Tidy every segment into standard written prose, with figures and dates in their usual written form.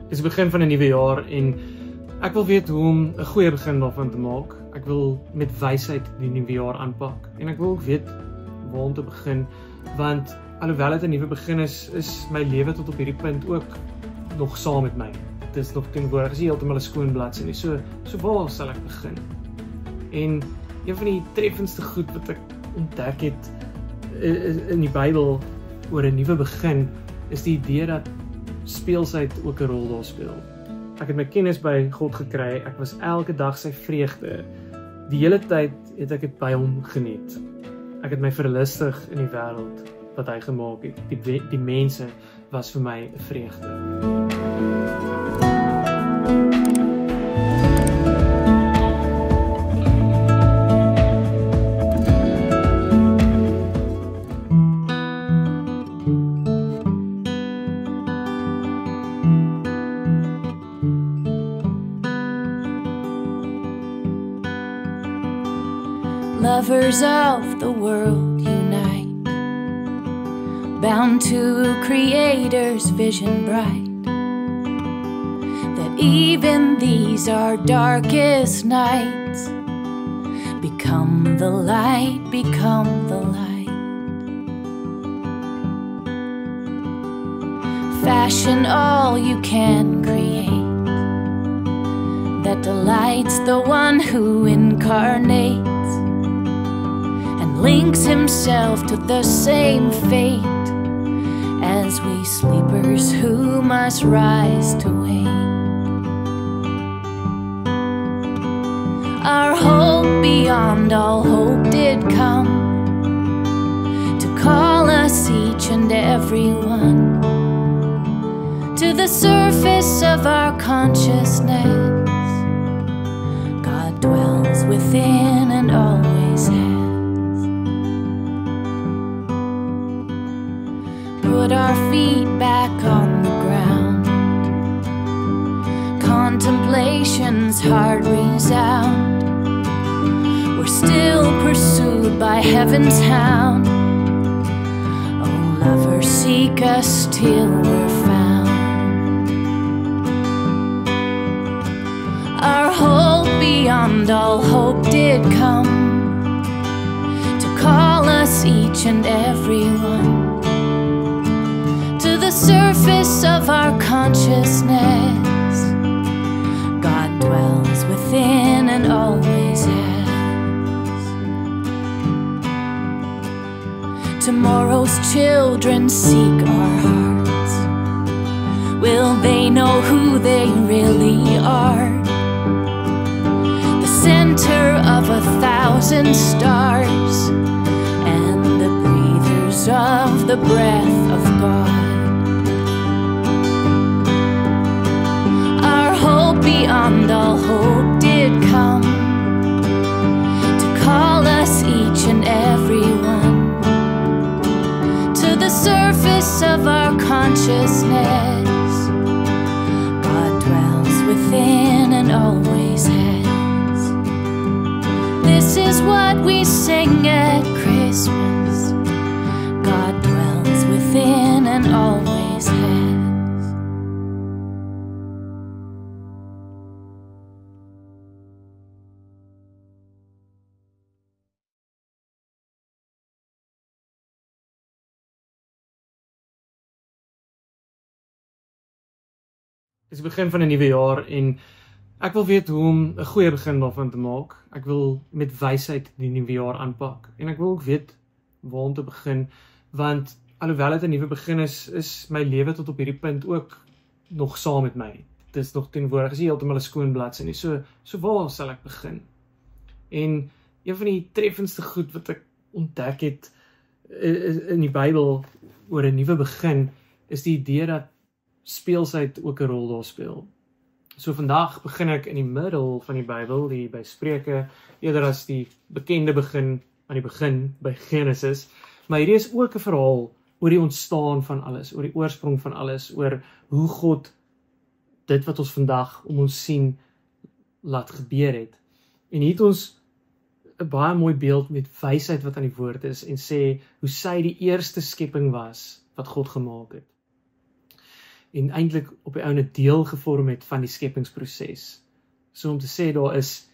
Dis die begin van 'n nuwe jaar en ek wil weet hoe om 'n goeie begin daarvan te maak. Ek wil met wysheid die nuwe jaar aanpak en ek wil ook weet waar om te begin, want alhoewel dit 'n nuwe begin is my lewe tot op hierdie punt ook nog saam met my. Dit is nog teenwoordig, is nie heeltemal 'n skoon bladsy nie. So waar sal ek begin? En een van die treffendste goed wat ek ontdek het in die Bybel oor 'n nuwe begin is die idee dat speelsheid ook 'n rol daar speel. Ek het my kennis by God gekry, ek was elke dag sy vreugde. Die hele tyd het ek dit by hom geniet. Ek het my verlustig in die wêreld wat hy gemaak het. Die mense was vir my 'n vreugde. Lovers of the world unite, bound to Creator's vision bright, that even these our darkest nights become the light, become the light. Fashion all you can create that delights the one who incarnates, links himself to the same fate as we sleepers who must rise to wake. Our hope beyond all hope did come to call us each and every one to the surface of our consciousness. God dwells within and always has. Put our feet back on the ground, contemplation's heart resound. We're still pursued by heaven's hound. Oh, lovers, seek us till we're found. Our hope beyond all hope did come to call us each and every one to the surface of our consciousness. God dwells within and always has. Tomorrow's children seek our hearts. Will they know who they really are? The center of 1,000 stars and the breathers of the breath of God. Beyond all hope did come to call us each and every one to the surface of our consciousness. God dwells within and always has. This is what we sing at Christmas. God dwells within and always has. Dis die begin van 'n nuwe jaar en ek wil weet hoe om 'n goeie begin daarvan te maak. Ek wil met wysheid die nuwe jaar aanpak en ek wil ook weet waar om te begin, want alhoewel dit 'n nuwe begin is my lewe tot op hierdie punt ook nog saam met my. Dit is nog teenwoordig, is nie heeltemal 'n skoon bladsy nie. So waar sal ek begin? En een van die treffendste goed wat ek ontdek het in die Bybel oor 'n nuwe begin is die idee dat speelsheid ook 'n rol daar speel. So vandag begin ek in die middel van die Bybel, by Spreuke, eerder as die bekende begin aan die begin by Genesis. Maar hierdie is ook 'n verhaal oor die ontstaan van alles, oor die oorsprong van alles, oor hoe God dit wat ons vandag om ons sien laat gebeur het. En hier het ons 'n baie mooi beeld met wysheid wat aan die woord is en sê hoe sy die eerste skepping was wat God gemaak het. en eintlik op die ouene deel gevorm het van die skepingsproses. So om te sê daar is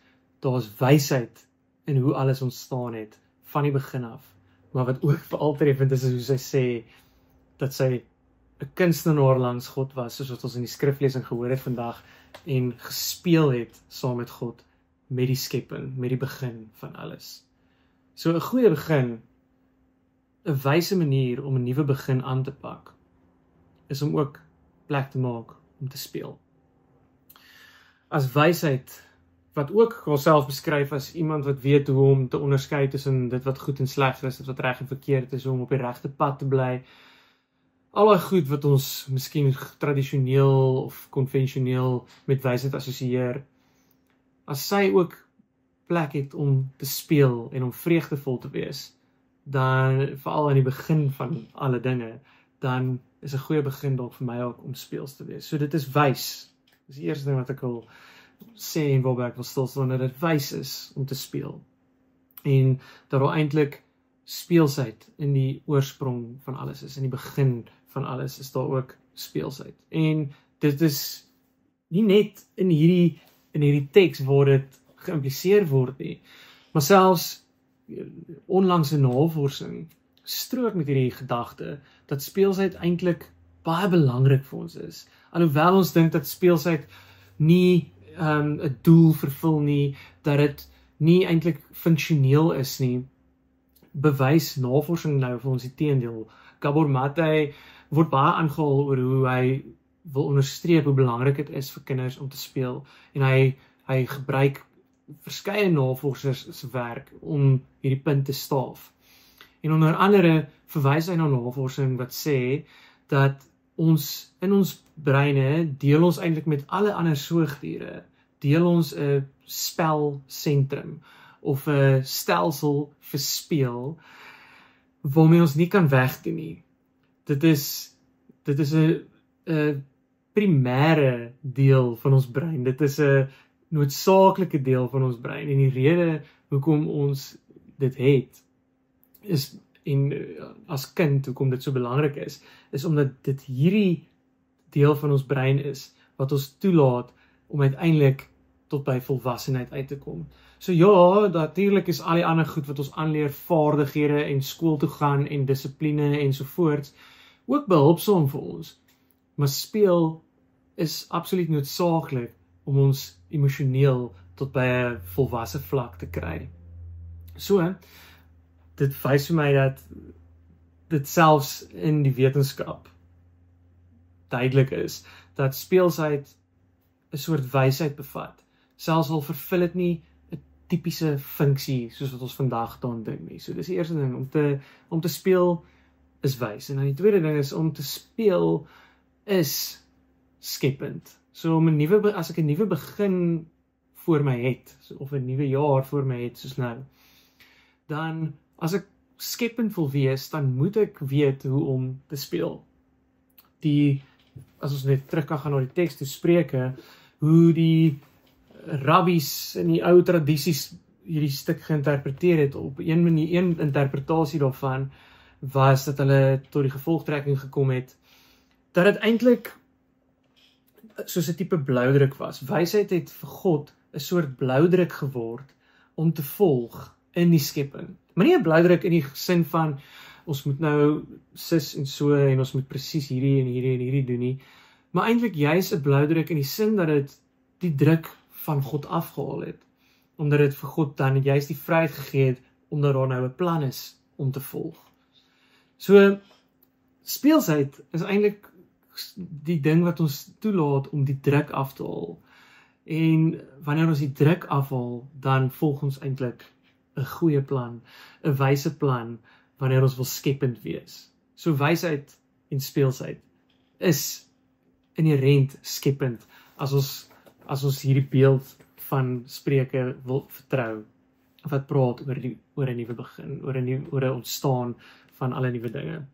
wysheid in hoe alles ontstaan het van die begin af. Maar wat ook veral treffend is hoe sy sê dat sy 'n kunstenaar langs God was, soos wat ons in die skriflesing gehoor het vandag, en gespeel het saam met God met die skepping, met die begin van alles. So 'n goeie begin, 'n wyse manier om 'n nuwe begin aan te pak, is om ook plek te maak om te speel. As wysheid, wat ook homself beskryf as iemand wat weet hoe om te onderskei tussen dit wat goed en sleg is, dit wat reg en verkeerd is, om op die regte pad te bly. Al die goed wat ons miskien tradisioneel of konvensioneel met wysheid assosieer, as sy ook plek het om te speel en om vreugdevol te wees, dan veral aan die begin van alle dinge, dan is 'n goeie begin dalk vir my ook om speels te wees. So dit is wys. Dis die eerste ding wat ek wil sê en waarby ek wil stilstaan, dat dit wys is om te speel. En dat daar eintlik speelsheid in die oorsprong van alles is, in die begin van alles is daar ook speelsheid. En dit is nie net in hierdie teks waar dit geïmpliseer word nie, maar selfs onlangse navorsing strook met hierdie gedagte dat speelsheid eintlik baie belangrik vir ons is. Alhoewel ons dink dat speelsheid nie 'n doel vervul nie, dat dit nie eintlik funksioneel is nie, bewys navorsing nou vir ons die teendeel. Gabor Mate word baie aangehaal oor hoe hy wil onderstreep hoe belangrik dit is vir kinders om te speel, en hy gebruik verskeie navorsers se werk om hierdie punt te staaf. En onder andere verwys hy na navorsing wat sê dat in ons breine deel ons eintlik met alle ander soogdiere, deel ons 'n spelsentrum of 'n stelsel vir speel waarmee ons nie kan wegdoen nie. Dit is 'n primêre deel van ons brein. Dit is 'n noodsaaklike deel van ons brein, en die rede hoekom ons dit het is, en as kind hoekom dit so belangrik is omdat dit hierdie deel van ons brein is wat ons toelaat om uiteindelik tot by volwassenheid uit te kom. So ja, natuurlik is al die ander goed wat ons aanleer, vaardighede en skool toe gaan en dissipline en so voorts, ook behulpsaam vir ons. Maar speel is absoluut noodsaaklik om ons emosioneel tot by 'n volwasse vlak te kry. So, dit wys vir my dat dit selfs in die wetenskap duidelik is, dat speelsheid 'n soort wysheid bevat. Selfs al vervul dit nie 'n tipiese funksie soos wat ons vandag daaraan dink nie. So dis die eerste ding, om te speel is wys. En dan die tweede ding is, om te speel is skepend. So as ek 'n nuwe begin voor my het, of 'n nuwe jaar voor my het, soos nou, dan as ek skepend wil wees, dan moet ek weet hoe om te speel. As ons net terug kan gaan na die teks toe Spreuke, hoe die rabbies in die ou tradisies hierdie stuk geïnterpreteer het, op een interpretasie daarvan was dat hulle tot die gevolgtrekking gekom het, dat dit eintlik soos 'n tipe bloudruk was. Wysheid het vir God 'n soort bloudruk geword om te volg in die skepping. Maar nie 'n bloudruk in die sin van, ons moet nou sis en so, en ons moet presies hierdie en hierdie en hierdie doen nie, maar eintlik juis 'n bloudruk in die sin dat dit die druk van God afgehaal het, omdat dit vir God dan juist die vryheid gegee het, omdat daar nou 'n plan is om te volg. So, speelsheid is eintlik die ding wat ons toelaat om die druk af te haal. En wanneer ons die druk afhaal, dan volg ons eintlik 'n goeie plan, 'n wyse plan, wanneer ons wil skepend wees. So wysheid en speelsheid is inherent skepend, as ons hierdie beeld van Spreuke wil vertrou, wat praat oor 'n nuwe begin, oor 'n ontstaan van alle nuwe dinge.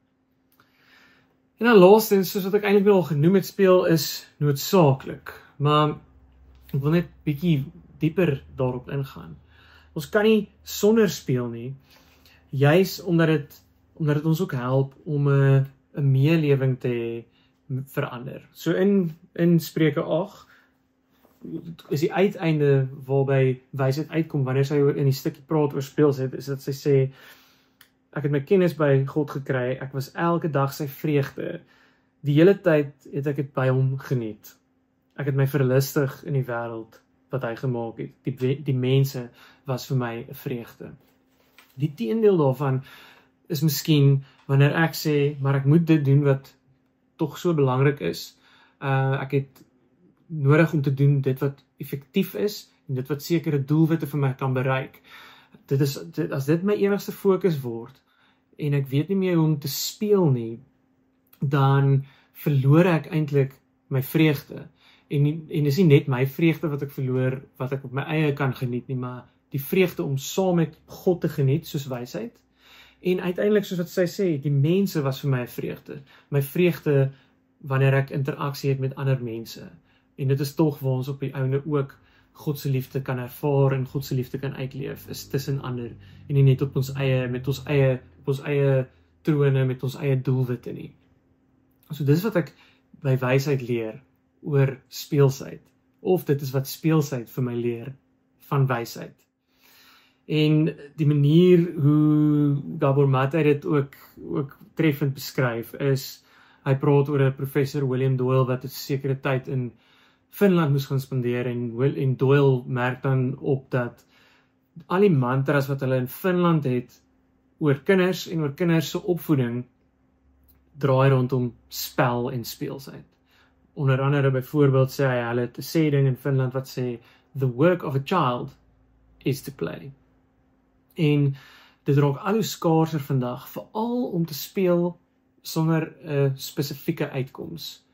En dan laastens, soos wat ek eintlik al genoem het, speel is noodsaaklik, maar ek wil net bietjie dieper daarop ingaan. Ons kan nie sonder speel nie, juis omdat dit ons ook help om 'n meelewing te hê verander. So in Spreuke 8 is die uiteinde waarby wysheid uitkom, wanneer sy in die stukkie praat oor speelsheid, is dat sy sê, ek het my kennis by God gekry, ek was elke dag sy vreugde, die hele tyd het ek dit by hom geniet. Ek het my verlustig in die wêreld wat hy gemaak het. Die mense was vir my 'n vreugde. Die teendeel daarvan is miskien wanneer ek sê, maar ek moet dit doen wat tog so belangrik is. Ek het nodig om te doen dit wat effektief is en dit wat sekere doelwitte vir my kan bereik. As dit my enigste fokus word en ek weet nie meer hoe om te speel nie, dan verloor ek eintlik my vreugde. En dis nie net my vreugde wat ek verloor, wat ek op my eie kan geniet nie, maar die vreugde om saam met God te geniet, soos wysheid. En uiteindelik, soos wat sy sê, die mense was vir my 'n vreugde. My vreugde wanneer ek interaksie het met ander mense. En dit is tog waar ons op die einde ook God se liefde kan ervaar en God se liefde kan uitleef, is tussen ander en nie net op ons eie, met ons eie trone, met ons eie doelwitte nie. So dis wat ek by wysheid leer oor speelsheid, of dit is wat speelsheid vir my leer van wysheid. En die manier hoe Gabor Mate dit ook treffend beskryf is, hy praat oor 'n professor William Doyle wat 'n sekere tyd in Finland moes gaan spandeer en Doyle merk dan op dat al die mantras wat hulle in Finland het oor kinders en oor kinders se opvoeding draai rondom spel en speelsheid. Onder andere byvoorbeeld sê hy, hulle het 'n sê ding in Finland wat sê, the work of a child is to play. En dit raak al hoe skaarser vandag, veral om te speel sonder 'n spesifieke uitkoms.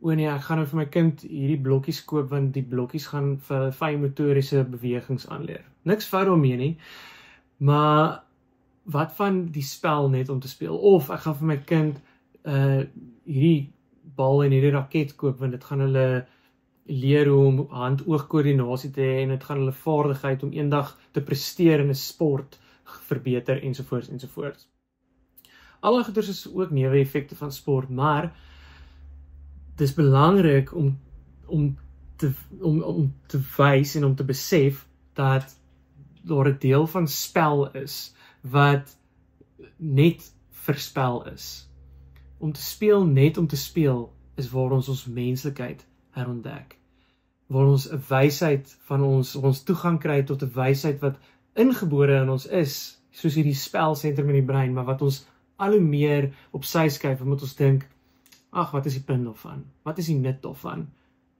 Nee, ek gaan nou vir my kind hierdie blokkies koop, want die blokkies gaan vir fyn motoriese bewegings aanleer. Niks fout daarmee nie, maar wat van die spel net om te speel? Of ek gaan vir my kind hierdie bal en hierdie raket koop, want dit gaan hulle leer hoe om hand-oog-koördinasie te hê en dit gaan hulle vaardigheid om eendag te presteer in 'n sport verbeter ensovoorts ensovoorts. Alle goeders is ook neeweffekte van sport, maar dis belangrik om te wys en om te besef dat daar 'n deel van spel is wat net verspel is. Om te speel net om te speel is waar ons menslikheid herontdek. Waar ons 'n wysheid van ons toegang kry tot 'n wysheid wat ingebore in ons is, soos hierdie spelsentrum in die brein, maar wat ons al hoe meer op sy skuif, omdat ons dink, ag, wat is die punt daarvan? Wat is die nut daarvan?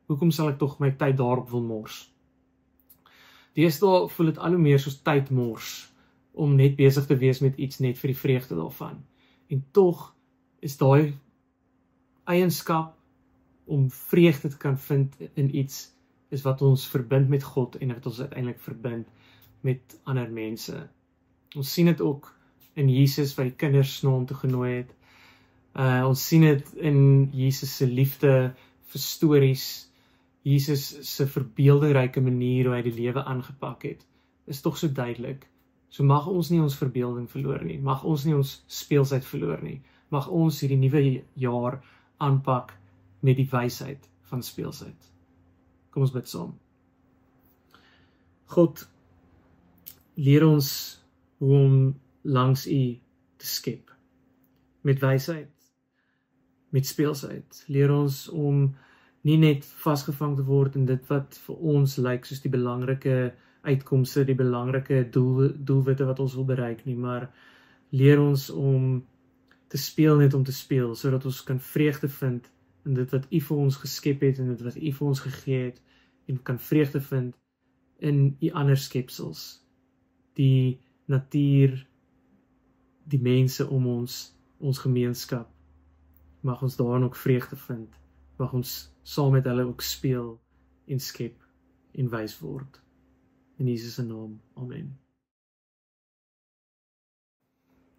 Hoekom sal ek tog my tyd daarop wil mors? Deesdae voel dit al hoe meer soos tydmors, om net besig te wees met iets net vir die vreugde daarvan. En tog is daai eienskap om vreugde te kan vind in iets, is wat ons verbind met God en wat ons uiteindelik verbind met ander mense. Ons sien dit ook in Jesus wat die kinders na hom toe genooi het. Ons sien dit in Jesus se liefde vir stories, Jesus se verbeelderyke manier hoe hy die lewe aangepak het, is tog so duidelik. So mag ons nie ons verbeelding verloor nie, mag ons nie ons speelsheid verloor nie, mag ons hierdie nuwe jaar aanpak met die wysheid van speelsheid. Kom ons bid saam. God, leer ons hoe om langs U te skep, met wysheid, met speelsheid. Leer ons om nie net vasgevang te word in dit wat vir ons lyk soos die belangrike uitkomste, die belangrike doelwitte wat ons wil bereik nie, maar leer ons om te speel net om te speel, sodat ons kan vreugde vind in dit wat U vir ons geskep het en dit wat U vir ons gegee het, en kan vreugde vind in U ander skepsels, die natuur, die mense om ons gemeenskap. Mag ons daarin ook vreugde vind, mag ons saam met hulle ook speel en skep en wys word. In Jesus se naam, amen.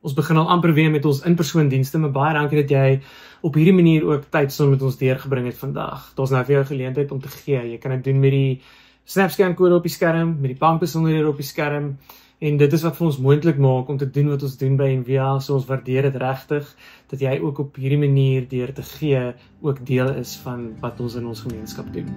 Ons begin al amper weer met ons in-persoon dienste, maar baie dankie dat jy op hierdie manier ook tyd saam met ons deurgebring het vandag. Daar's nou vir jou geleentheid om te gee. Jy kan dit doen met die SnapScan kode op die skerm, met die bankbesonderhede op die skerm, En dit is wat vir ons moontlik maak om te doen wat ons doen by NVA, so ons waardeer dit regtig, dat jy ook op hierdie manier deur te gee ook deel is van wat ons in ons gemeenskap doen.